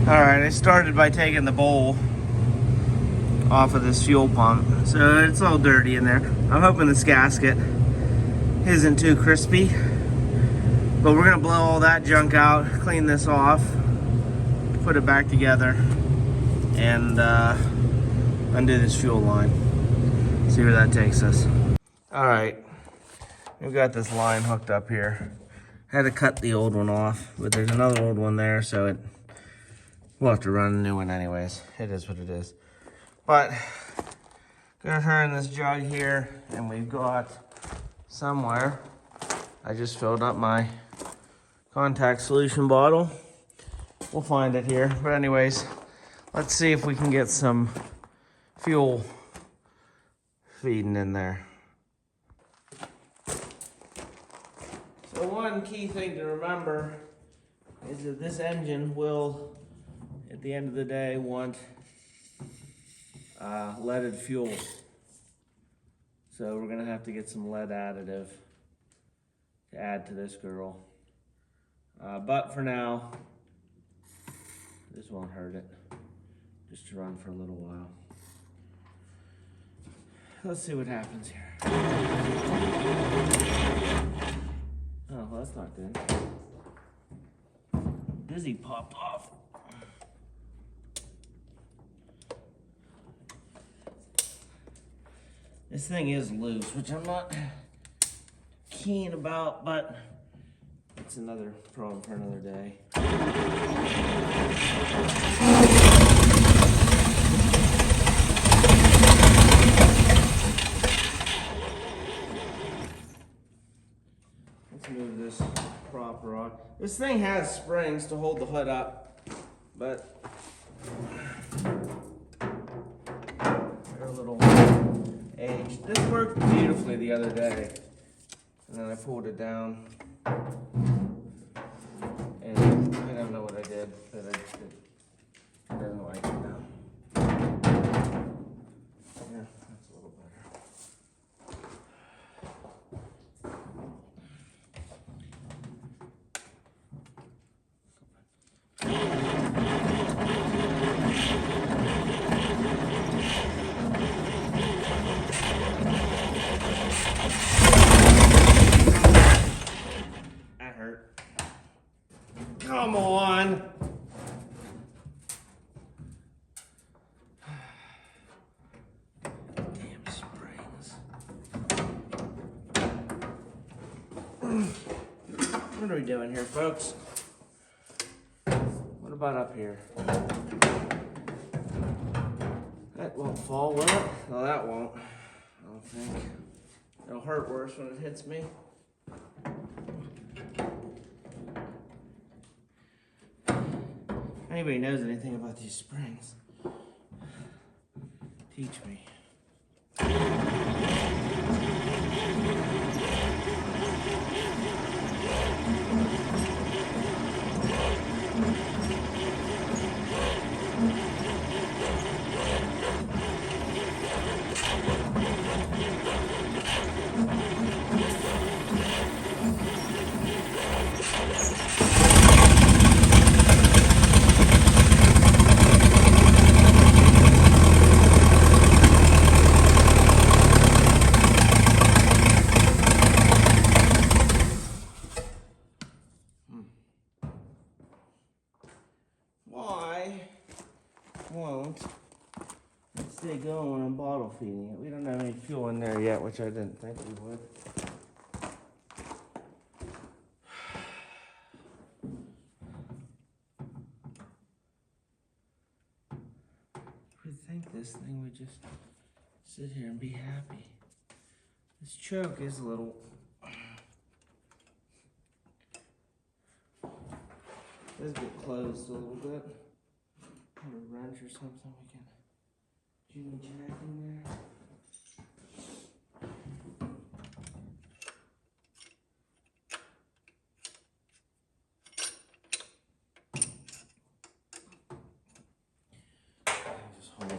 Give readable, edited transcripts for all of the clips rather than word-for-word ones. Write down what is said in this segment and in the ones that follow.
Alright, I started by taking the bowl off of this fuel pump. So it's all dirty in there. I'm hoping this gasket isn't too crispy. But we're gonna blow all that junk out, clean this off, put it back together, and undo this fuel line. See where that takes us. Alright, we've got this line hooked up here. I had to cut the old one off, but there's another old one there, so we'll have to run a new one anyways. It is what it is. But, gonna turn this jug here, and we've got somewhere, I just filled up my contact solution bottle. We'll find it here. But anyways, let's see if we can get some fuel feeding in there. So one key thing to remember is that this engine will, at the end of the day, want leaded fuel. So we're gonna have to get some lead additive to add to this girl. But for now, this won't hurt it. Just to run for a little while. Let's see what happens here. Oh, well, that's not good. Dizzy popped off. This thing is loose, which I'm not keen about, but it's another problem for another day. Let's move this proper on. This thing has springs to hold the hood up, but they're a little aged. This worked beautifully the other day, and then I pulled it down, and I don't know what I did, but I didn't like it now. Yeah, that's a little better. That hurt. Come on. Damn springs. What are we doing here, folks? What about up here? That won't fall, will it? No, that won't. I don't think. It'll hurt worse when it hits me. If anybody knows anything about these springs, teach me. Why won't it stay going when I'm bottle feeding it? We don't have any fuel in there yet, which I didn't think we would. You'd think this thing would just sit here and be happy. This choke is a little... Let's get closed a little bit. Put a wrench or something we can jimmy jack in there. Just hold it.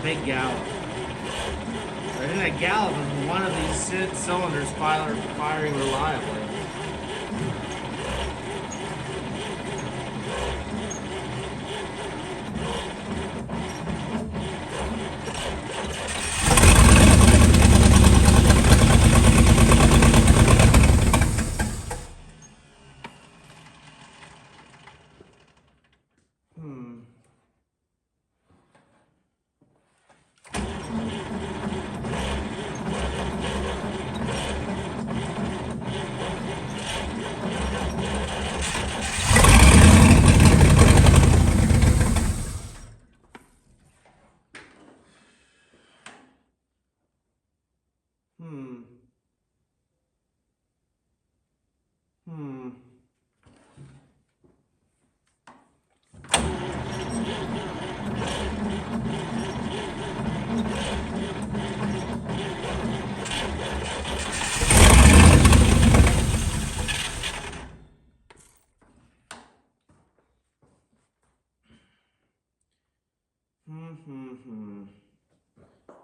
big gallop. I think that gallop is one of these cylinders firing reliably.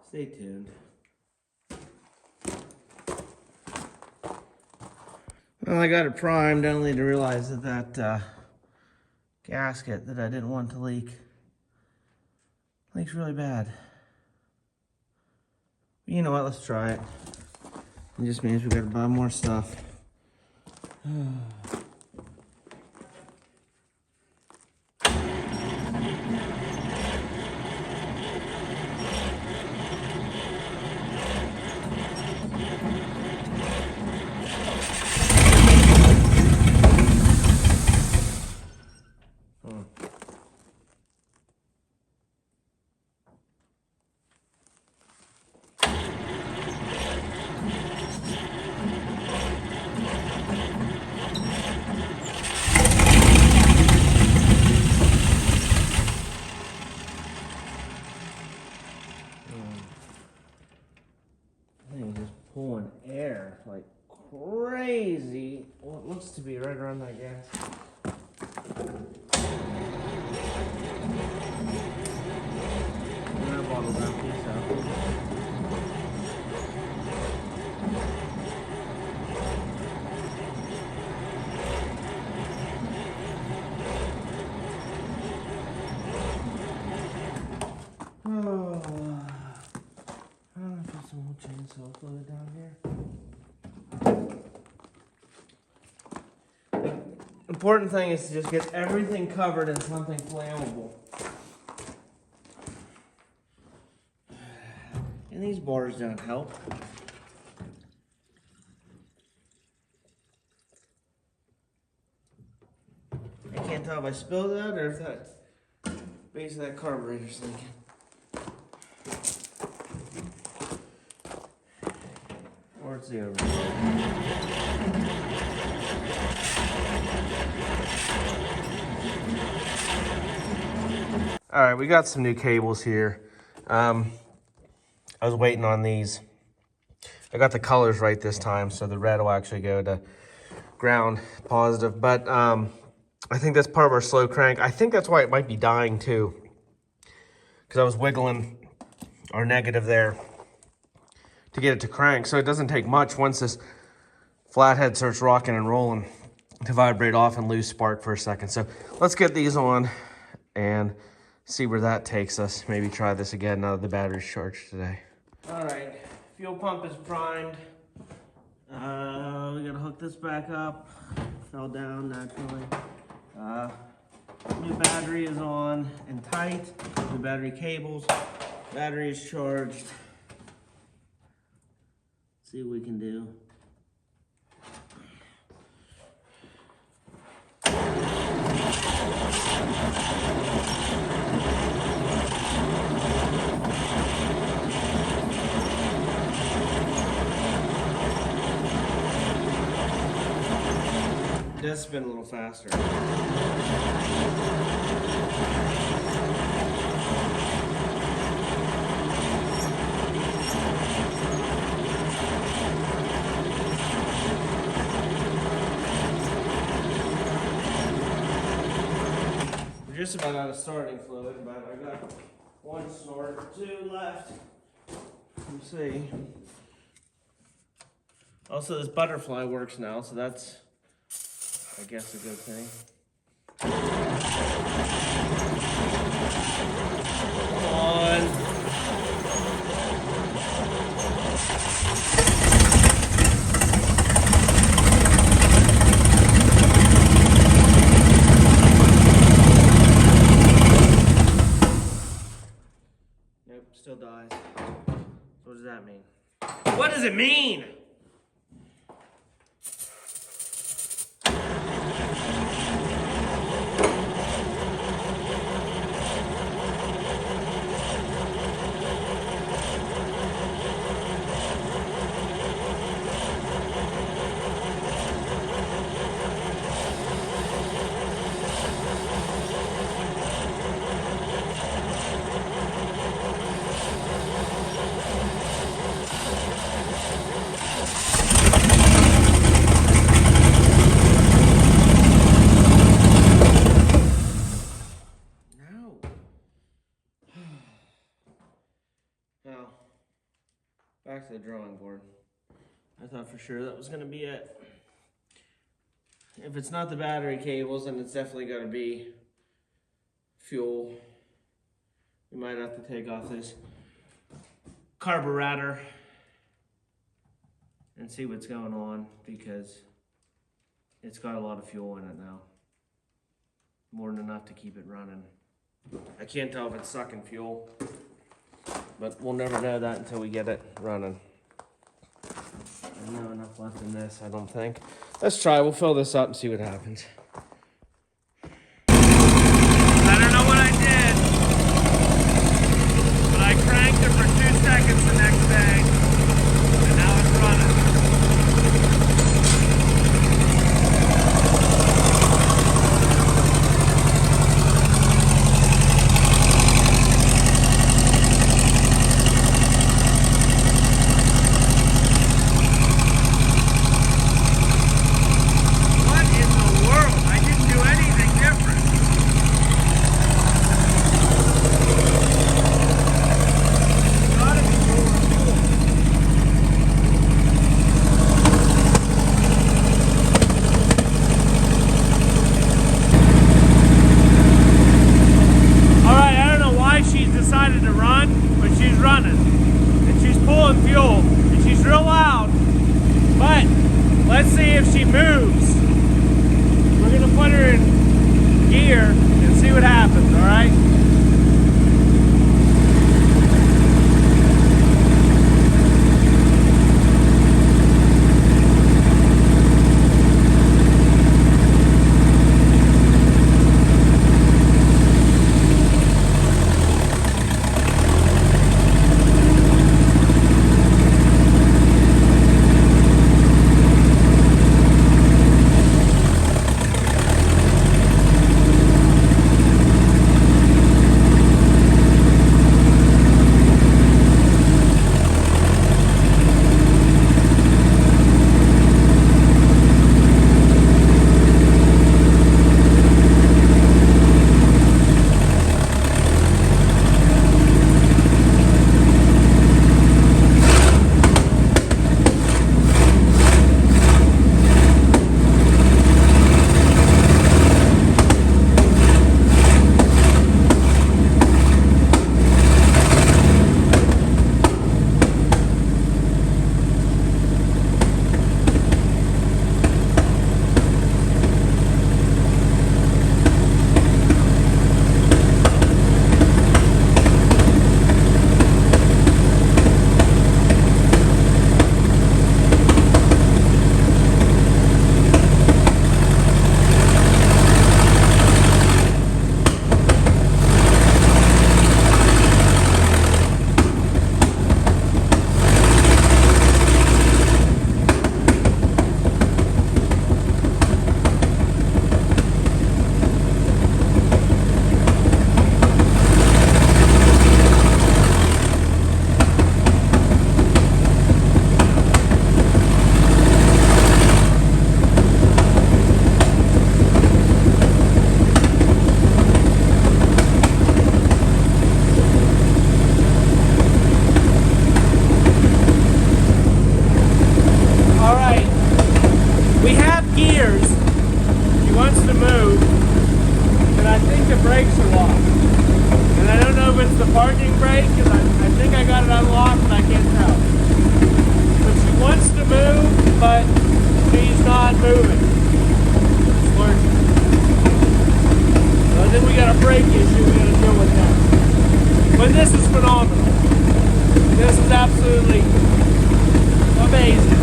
Stay tuned. Well, I got it primed, only to realize that gasket that I didn't want to leaks really bad. But you know what, let's try it. It just means we gotta buy more stuff. Pulling air like crazy. Well, it looks to be right around that gas. And that bottle's empty, so. Chainsaw fluid down here. Important thing is to just get everything covered in something flammable. And these bars don't help. I can't tell if I spilled that or if that base of that carburetor's leaking. Or it's the overload. All right, we got some new cables here. I was waiting on these. I got the colors right this time, so the red will actually go to ground positive. But I think that's part of our slow crank. I think that's why it might be dying too, because I was wiggling our negative there to get it to crank. So it doesn't take much once this flathead starts rocking and rolling to vibrate off and lose spark for a second. So let's get these on and see where that takes us. Maybe try this again now that the battery's charged today. All right, fuel pump is primed. We gotta hook this back up. Fell down naturally. New battery is on and tight. New battery cables. Battery is charged. See what we can do. It does spin a little faster. Just about out of starting fluid, but I got One snort, two left. Let's see. Also, this butterfly works now, so that's, I guess, a good thing. Come on. Nope, still dies. So what does that mean? What does it mean? Now, back to the drawing board. I thought for sure that was going to be it. If it's not the battery cables, then it's definitely going to be fuel. We might have to take off this carburetor and see what's going on, because it's got a lot of fuel in it now. More than enough to keep it running. I can't tell if it's sucking fuel, but we'll never know that until we get it running. There's not enough left in this, I don't think. Let's try, we'll fill this up and see what happens. I don't know what I did, but I cranked it for 2 seconds the next day, and now it's running. What in the world? We have gears. He wants to move, but I think the brakes are locked. And I don't know if it's the parking brake, because I think I got it unlocked, but I can't tell. But she wants to move, but she's not moving. It's lurching. So then we got a brake issue we got to deal with now. But this is phenomenal. This is absolutely amazing.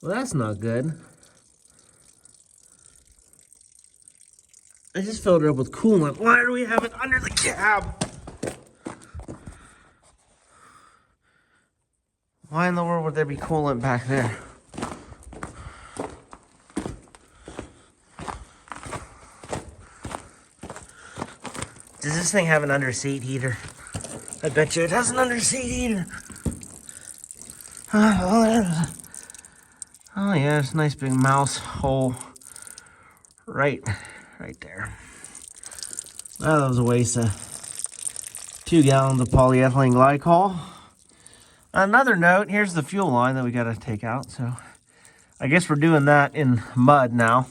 Well, that's not good. I just filled it up with coolant. Why do we have it under the cab? Why in the world would there be coolant back there? Does this thing have an under seat heater? I bet you it has an under seat heater. Oh yeah, it's a nice big mouse hole right there. Oh, that was a waste of 2 gallons of polyethylene glycol. Another note, here's the fuel line that we got to take out. So I guess we're doing that in mud now.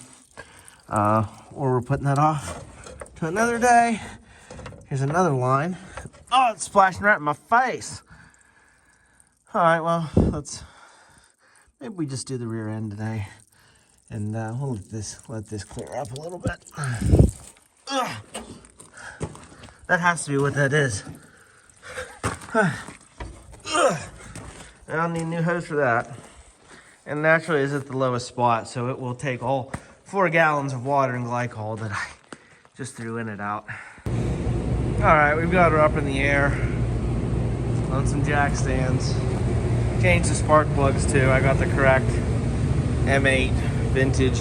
Or we're putting that off to another day. Here's another line. Oh, it's splashing right in my face. All right, well, maybe we just do the rear end today. And we'll let this clear up a little bit. Ugh. That has to be what that is. Ugh. I don't need a new hose for that. And naturally is at the lowest spot, so it will take all 4 gallons of water and glycol that I just threw in it out. All right, we've got her up in the air on some jack stands. Changed the spark plugs too. I got the correct M8 vintage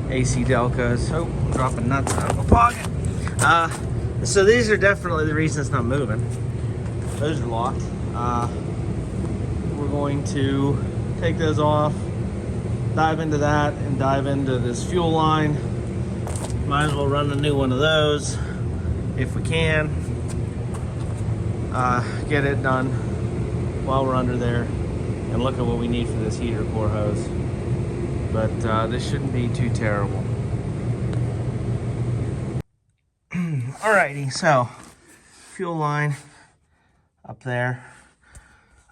AC Delcas. Oh, I'm dropping nuts out of my pocket. So these are definitely the reason it's not moving. Those are locked. We're going to take those off, dive into that, and dive into this fuel line. Might as well run a new one of those if we can. Get it done while we're under there, and look at what we need for this heater core hose. But this shouldn't be too terrible. Alrighty, so fuel line up there.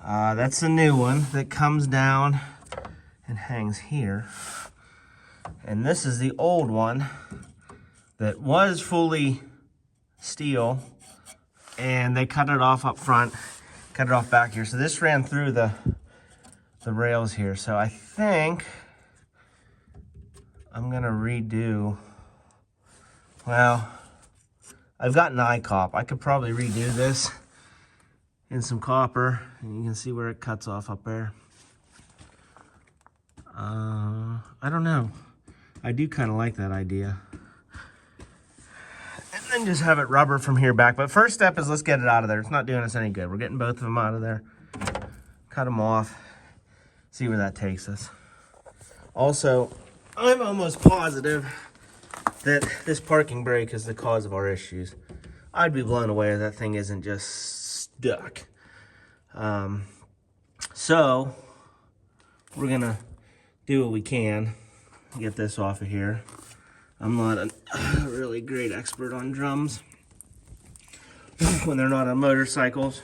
That's the new one that comes down and hangs here. And this is the old one that was fully steel, and they cut it off up front, cut it off back here. So this ran through the rails here. So I think I'm gonna redo, well, I've got an I-cop. I could probably redo this in some copper, and you can see where it cuts off up there. I don't know. I do kind of like that idea. And then just have it rubber from here back. But first step is let's get it out of there. It's not doing us any good. We're getting both of them out of there. Cut them off. See where that takes us. Also, I'm almost positive that this parking brake is the cause of our issues. I'd be blown away if that thing isn't just stuck. So we're gonna do what we can, get this off of here. I'm not a really great expert on drums when they're not on motorcycles,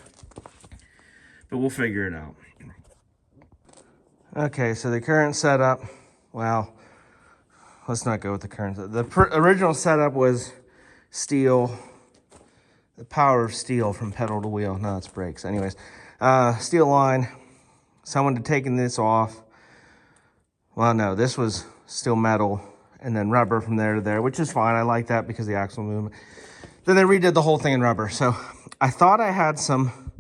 but we'll figure it out. Okay, so the current setup, well, let's not go with the current. The original setup was steel, the power of steel from pedal to wheel. No, it's brakes. Anyways, steel line. Someone had taken this off. Well, no, this was still metal and then rubber from there to there, which is fine. I like that because of the axle movement. Then they redid the whole thing in rubber. So I thought I had some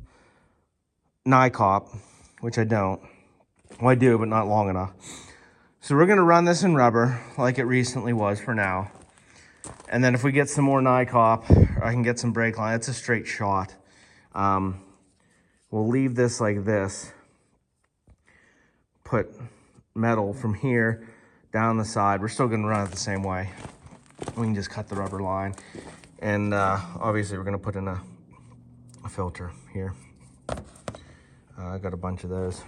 Nycop, which I don't. Well, I do, but not long enough. So we're gonna run this in rubber like it recently was for now. And then if we get some more Nycop, I can get some brake line. It's a straight shot. We'll leave this like this. Put metal from here down the side. We're still gonna run it the same way. We can just cut the rubber line. And obviously we're gonna put in a filter here. I got a bunch of those.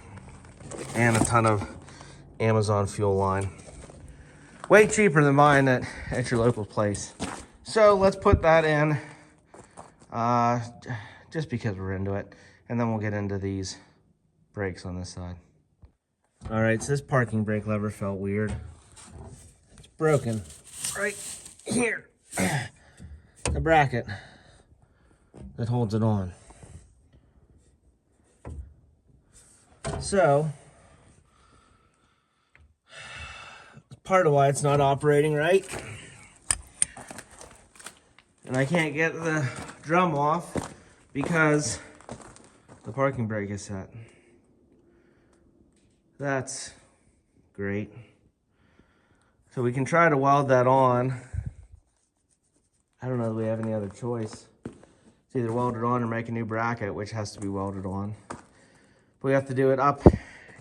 And a ton of Amazon fuel line. Way cheaper than buying it at your local place. So let's put that in, just because we're into it. And then we'll get into these brakes on this side. All right, so this parking brake lever felt weird. It's broken right here. The bracket that holds it on. So, part of why it's not operating right. And I can't get the drum off because the parking brake is set. That's great. So we can try to weld that on. I don't know if we have any other choice. It's either weld it on or make a new bracket, which has to be welded on. But we have to do it up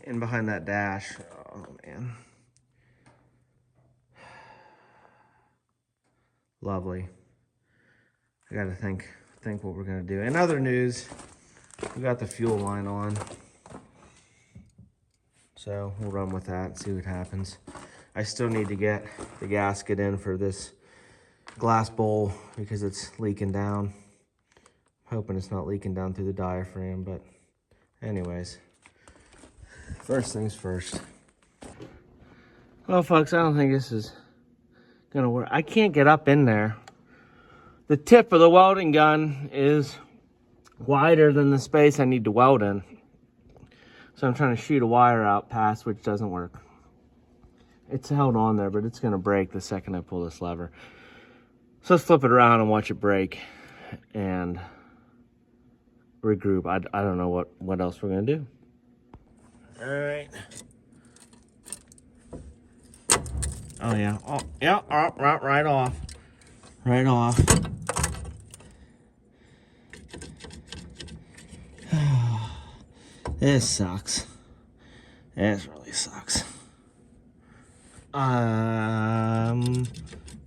and behind that dash. Oh man. Lovely. I gotta think what we're gonna do. In other news, we got the fuel line on. So we'll run with that and see what happens. I still need to get the gasket in for this glass bowl because it's leaking down. I'm hoping it's not leaking down through the diaphragm, but anyways, first things first. Well, folks, I don't think this is gonna work. I can't get up in there. The tip of the welding gun is wider than the space I need to weld in. So I'm trying to shoot a wire out past, which doesn't work. It's held on there, but it's gonna break the second I pull this lever. So let's flip it around and watch it break and regroup. I don't know what else we're gonna do. All right. Oh yeah, oh yeah, right off. Right off. This sucks. This really sucks.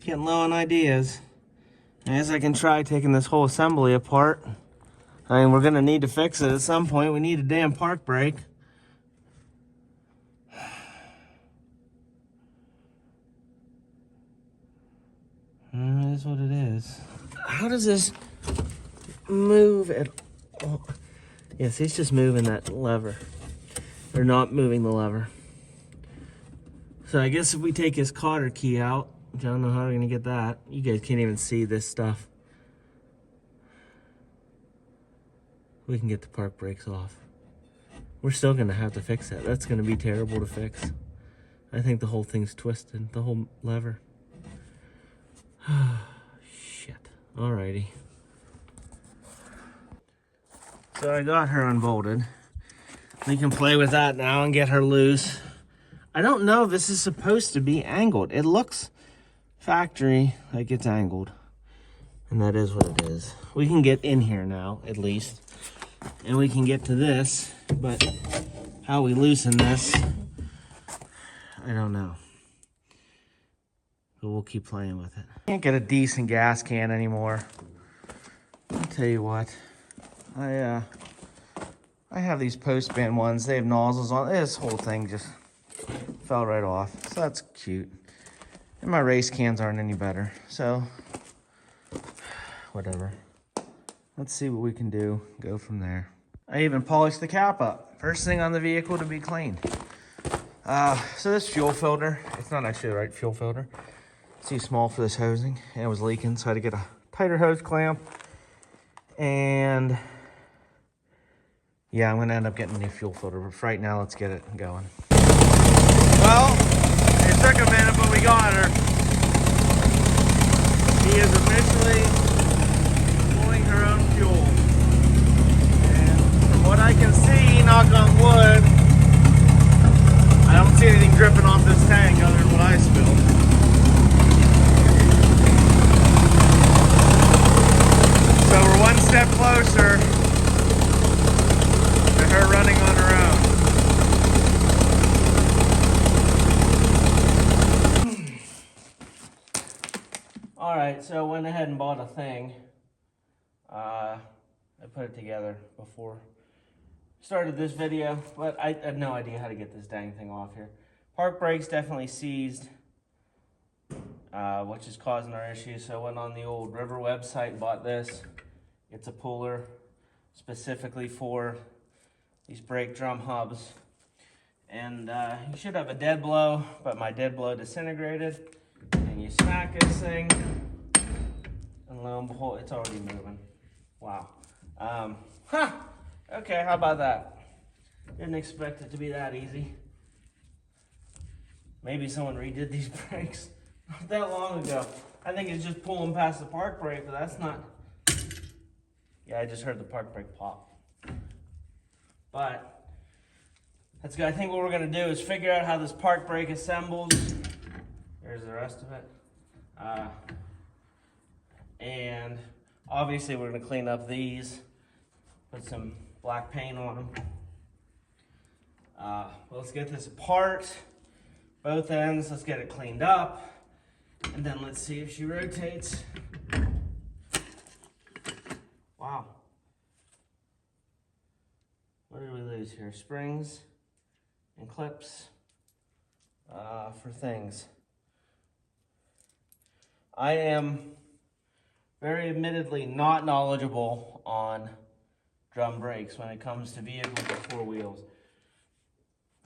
Getting low on ideas. I guess I can try taking this whole assembly apart. I mean, we're gonna need to fix it at some point. We need a damn park brake. It is what it is. How does this move at all? Yes, he's just moving that lever. Or not moving the lever. So I guess if we take his cotter key out, which I don't know how we're gonna get that. You guys can't even see this stuff. We can get the park brakes off. We're still gonna have to fix that. That's gonna be terrible to fix. I think the whole thing's twisted, the whole lever. Shit. Alrighty. So I got her unbolted. We can play with that now and get her loose. I don't know if this is supposed to be angled. It looks factory like it's angled. And that is what it is. We can get in here now, at least. And we can get to this, but how we loosen this, I don't know. But we'll keep playing with it. Can't get a decent gas can anymore. I'll tell you what. I have these post-band ones. They have nozzles on. This whole thing just fell right off. So that's cute. And my race cans aren't any better. So, whatever. Let's see what we can do. Go from there. I even polished the cap up. First thing on the vehicle to be cleaned. So this fuel filter, it's not actually the right fuel filter. It's too small for this hosing. And it was leaking, so I had to get a tighter hose clamp. And yeah, I'm gonna end up getting a new fuel filter, but for right now, let's get it going. Well, it took a minute, but we got her. She is officially pulling her own fuel. And from what I can see, knock on wood, I don't see anything dripping off this tank other than what I spilled. So we're one step closer to her running on her own. All right, so I went ahead and bought a thing. I put it together before started this video, but I had no idea how to get this dang thing off here. Park brake's definitely seized, which is causing our issue. So I went on the old River website and bought this. It's a puller specifically for these brake drum hubs. And you should have a dead blow, but my dead blow disintegrated. And you smack this thing, and lo and behold, it's already moving. Wow. Okay, how about that? Didn't expect it to be that easy. Maybe someone redid these brakes not that long ago. I think it's just pulling past the park brake, but that's not. Yeah, I just heard the park brake pop. But that's good. I think what we're gonna do is figure out how this park brake assembles. There's the rest of it. And obviously we're gonna clean up these, put some black paint on them. Let's get this apart, both ends. Let's get it cleaned up, and then let's see if she rotates. Wow. What did we lose here? Springs and clips for things. I am very admittedly not knowledgeable on drum brakes when it comes to vehicles with 4 wheels.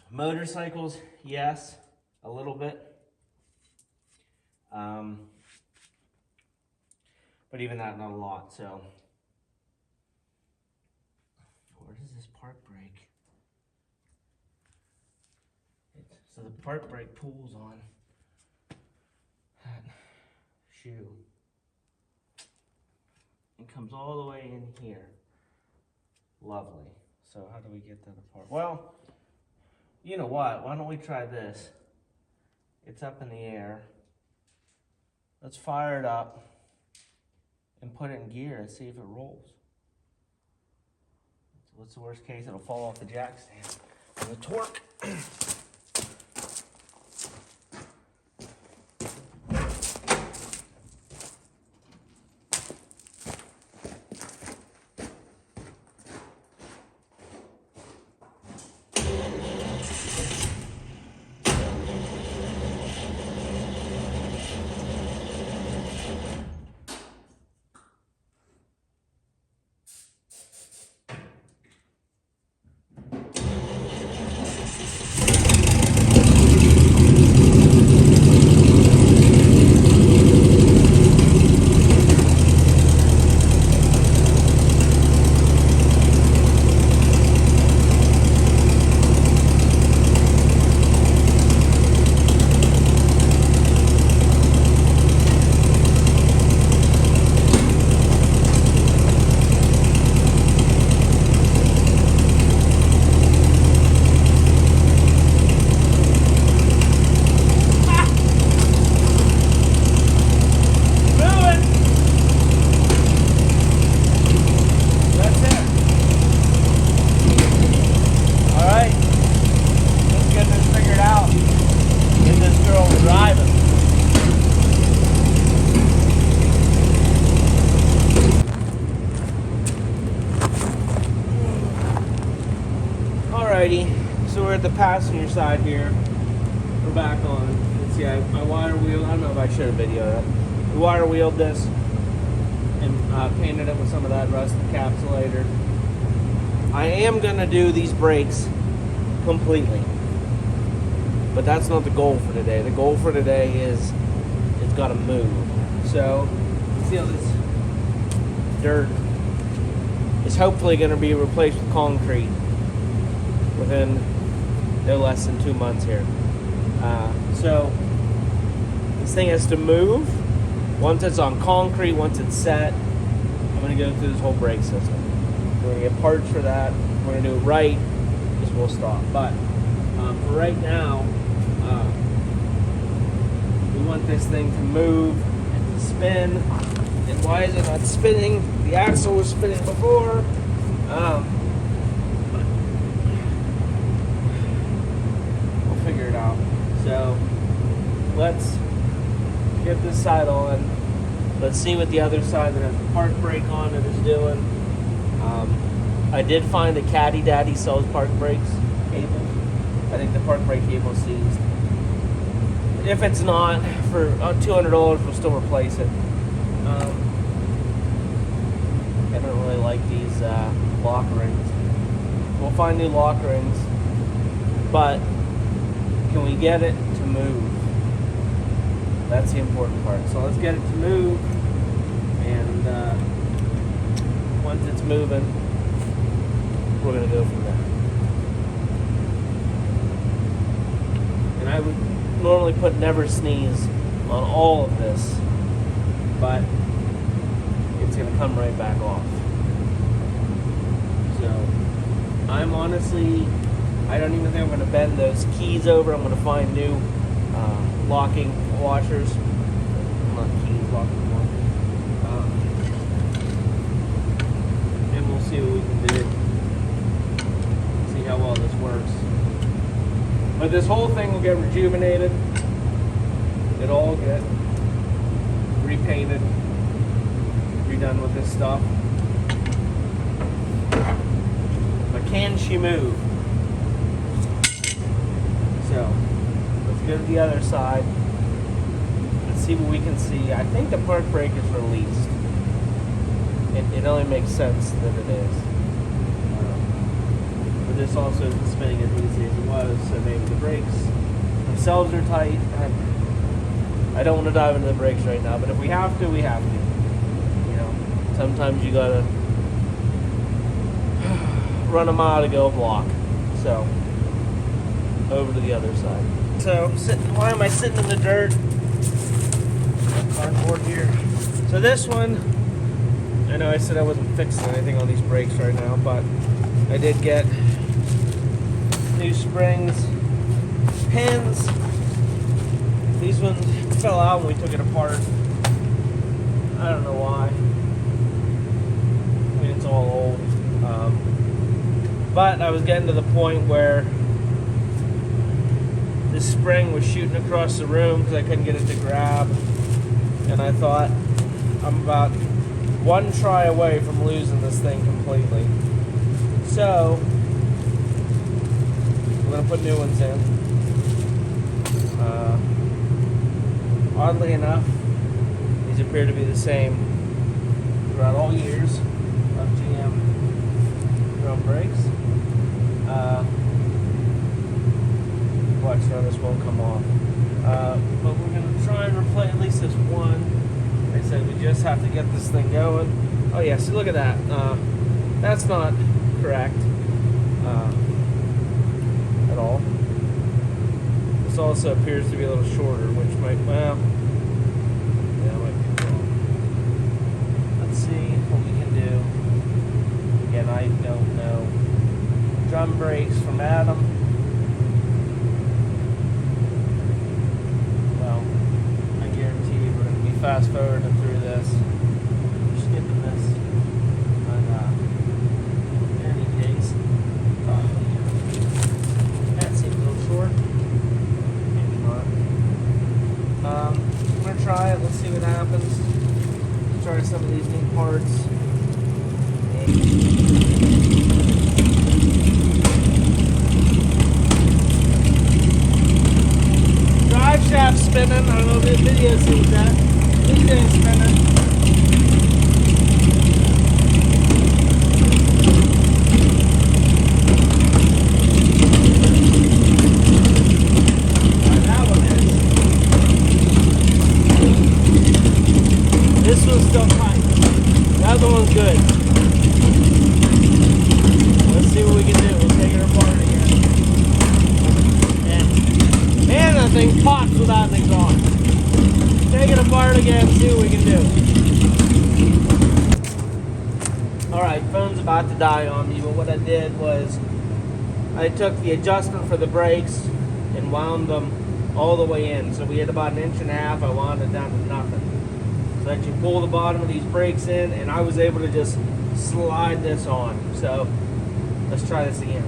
Motorcycles, yes, a little bit. But even that, not a lot, so. Where does this park brake? So the park brake pulls on that shoe. It comes all the way in here. Lovely. So how do we get that apart? Well, you know what? Why don't we try this? It's up in the air. Let's fire it up and put it in gear and see if it rolls. What's the worst case? It'll fall off the jack stand. And the torque. So we're at the passenger side here. We're back on. Let's see, I wire wheel. I don't know if I should have videoed that. We wire wheeled this and painted it with some of that rust encapsulator. I am gonna do these brakes completely, but that's not the goal for today. The goal for today is it's got to move. So see how this dirt is hopefully going to be replaced with concrete within no less than 2 months here. So this thing has to move. Once it's on concrete, once it's set, I'm going to go through this whole brake system. We're going to get parts for that. We're going to do it right. This will stop. But for right now, we want this thing to move and to spin. And why is it not spinning? The axle was spinning before. We'll figure it out. So let's get this side on. Let's see what the other side that has the park brake on it is doing. I did find a Caddy Daddy sells park brakes cable. I think the park brake cable is seized. If it's not, for $200, we'll still replace it. I don't really like these lock rings. We'll find new lock rings, but can we get it to move? That's the important part. So let's get it to move, and once it's moving, we're gonna go from there. And I would normally put never sneeze on all of this, but it's gonna come right back off. So I'm honestly, I don't even think I'm gonna bend those keys over. I'm gonna find new locking washers. Not keys, locking washers. And we'll see what we can do. See how well this works. But this whole thing will get rejuvenated. It'll all get repainted, redone with this stuff. But can she move? So let's go to the other side. Let's see what we can see. I think the park brake is released. It only makes sense that it is. But this also isn't spinning as easy as it was, so maybe the brakes themselves are tight. I don't want to dive into the brakes right now, but if we have to, we have to. You know, sometimes you gotta run a mile to go a block. So, over to the other side. So, why am I sitting in the dirt? Cardboard here. So this one, I know I said I wasn't fixing anything on these brakes right now, but I did get new springs, pins. These ones fell out when we took it apart. I don't know why. I mean, it's all old. But I was getting to the point where this spring was shooting across the room because I couldn't get it to grab. And I thought, I'm about one try away from losing this thing completely. So, I'm going to put new ones in. Oddly enough, these appear to be the same throughout all years of GM drum brakes. Watch now, this won't come off. But we're going to try and replace at least this one. Like I said, we just have to get this thing going. Oh yeah, see, look at that. That's not correct at all. This also appears to be a little shorter, which might, well, yeah, it might be wrong. Let's see what we can do. Again, I don't know. Drum brakes from Adam. Well, I guarantee you we're going to be fast forwarding through this. We're skipping this. But in any case, that seems a little short. I'm going to try it. Let's see what happens. Let's try some of these new parts. Drive shaft spinning. I don't know if this video sees that. Video spinning. This one's still tight. The other one's good. Let's see what we can do. We'll take it apart again. And that thing pops without an exhaust. Take it apart again, see what we can do. Alright, phone's about to die on me, but what I did was I took the adjustment for the brakes and wound them all the way in. So we had about 1.5 inches. I wound it down to nothing. Let you pull the bottom of these brakes in, and I was able to just slide this on. So let's try this again.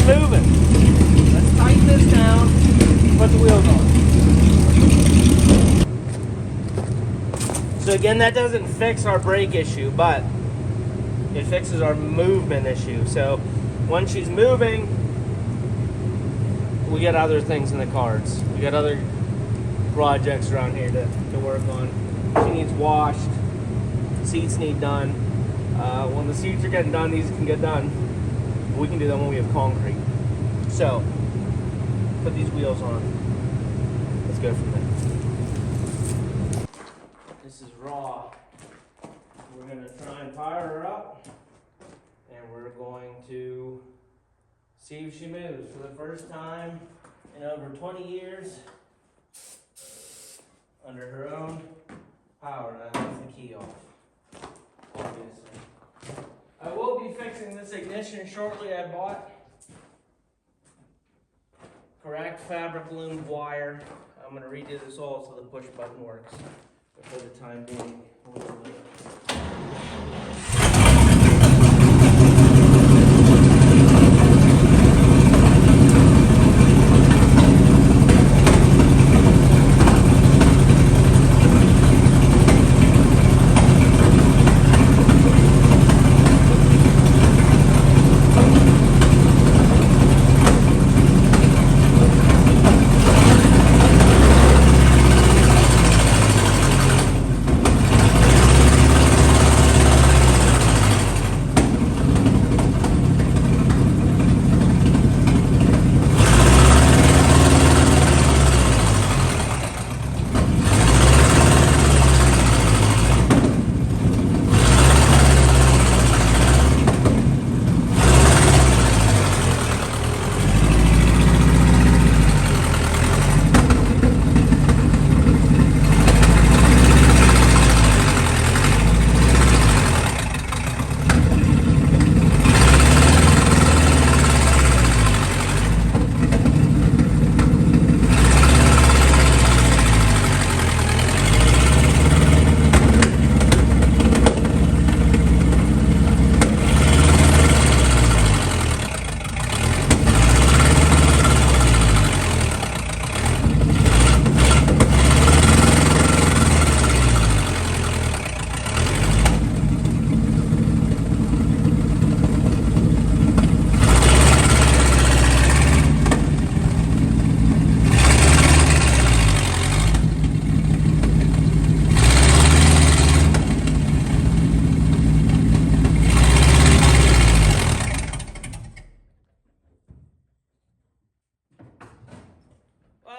moving. Let's tighten this down, put the wheels on. So again, that doesn't fix our brake issue, but it fixes our movement issue. So when she's moving, we got other things in the cards. We got other projects around here to work on. She needs washed, seats need done. When the seats are getting done, these can get done. We can do them when we have concrete. So, put these wheels on. Let's go from there. This is raw. We're gonna try and fire her up, and we're going to see if she moves for the first time in over 20 years under her own power. Now that's the key off, obviously. I will be fixing this ignition shortly. I bought correct fabric loomed wire. I'm going to redo this all so the push button works, but for the time being, we'll do it.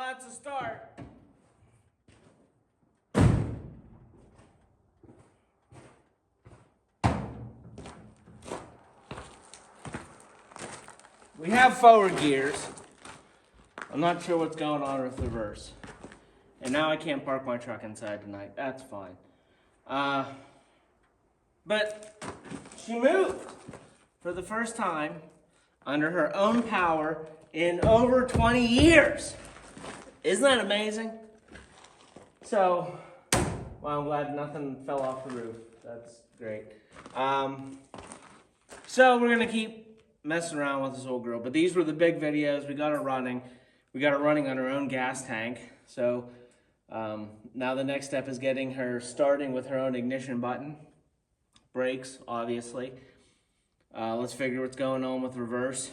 That's a start. We have forward gears. I'm not sure what's going on with the reverse. And now I can't park my truck inside tonight. That's fine. But she moved for the first time under her own power in over 20 years. Isn't that amazing? So, well, I'm glad nothing fell off the roof. That's great. So we're gonna keep messing around with this old girl, but these were the big videos. We got her running. We got her running on her own gas tank. So now the next step is getting her starting with her own ignition button. Brakes, obviously. Let's figure what's going on with reverse.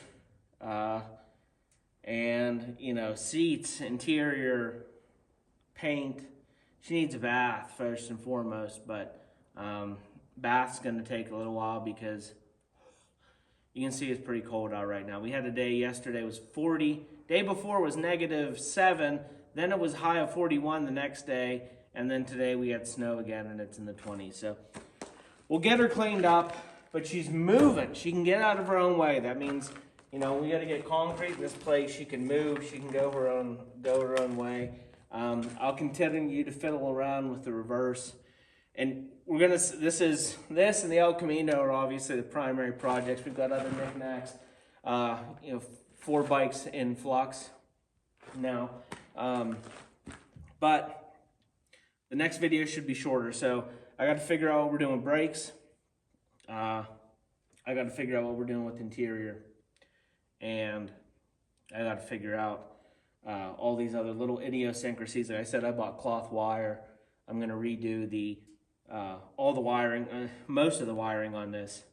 And, you know, seats, interior, paint. She needs a bath first and foremost, but bath's going to take a little while because you can see it's pretty cold out right now. We had a day yesterday, was 40. Day before was -7. Then it was high of 41 the next day. And then today we had snow again and it's in the 20s. So we'll get her cleaned up, but she's moving. She can get out of her own way. That means, you know, we got to get concrete in this place. She can move. She can go her own way. I'll continue to fiddle around with the reverse. And we're gonna. This and the El Camino are obviously the primary projects. We've got other knickknacks. You know, 4 bikes in flux now. But the next video should be shorter. So I got to figure out what we're doing with brakes. I got to figure out what we're doing with interior. and I got to figure out all these other little idiosyncrasies. Like I said, I bought cloth wire. I'm going to redo the all the wiring, most of the wiring on this.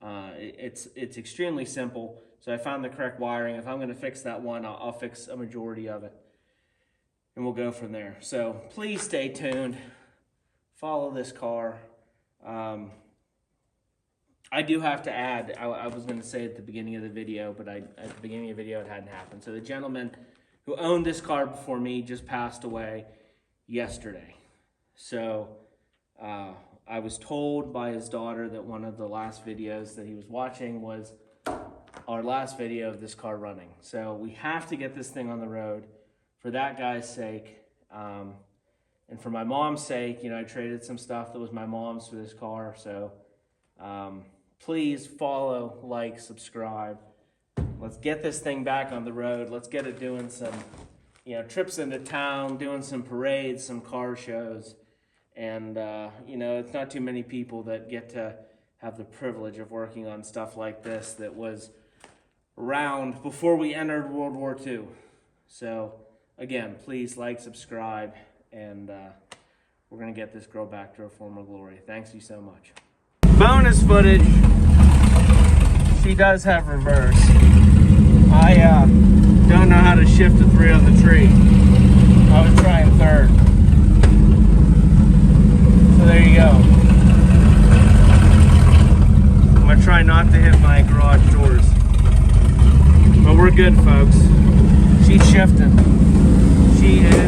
It's extremely simple. So I found the correct wiring. If I'm going to fix that one, I'll fix a majority of it, and we'll go from there. So please stay tuned. Follow this car. I do have to add, I was going to say at the beginning of the video, but at the beginning of the video it hadn't happened. So the gentleman who owned this car before me just passed away yesterday. So I was told by his daughter that one of the last videos that he was watching was our last video of this car running. So we have to get this thing on the road for that guy's sake. And for my mom's sake, you know, I traded some stuff that was my mom's for this car. So please follow, like, subscribe. Let's get this thing back on the road. Let's get it doing some, you know, trips into town, doing some parades, some car shows. And, you know, it's not too many people that get to have the privilege of working on stuff like this that was around before we entered World War II. So, again, please like, subscribe, and we're going to get this girl back to her former glory. Thanks you so much. Bonus footage. She does have reverse. I don't know how to shift a 3 on the tree. I was trying 3rd. So there you go. I'm going to try not to hit my garage doors. But we're good, folks. She's shifting. She is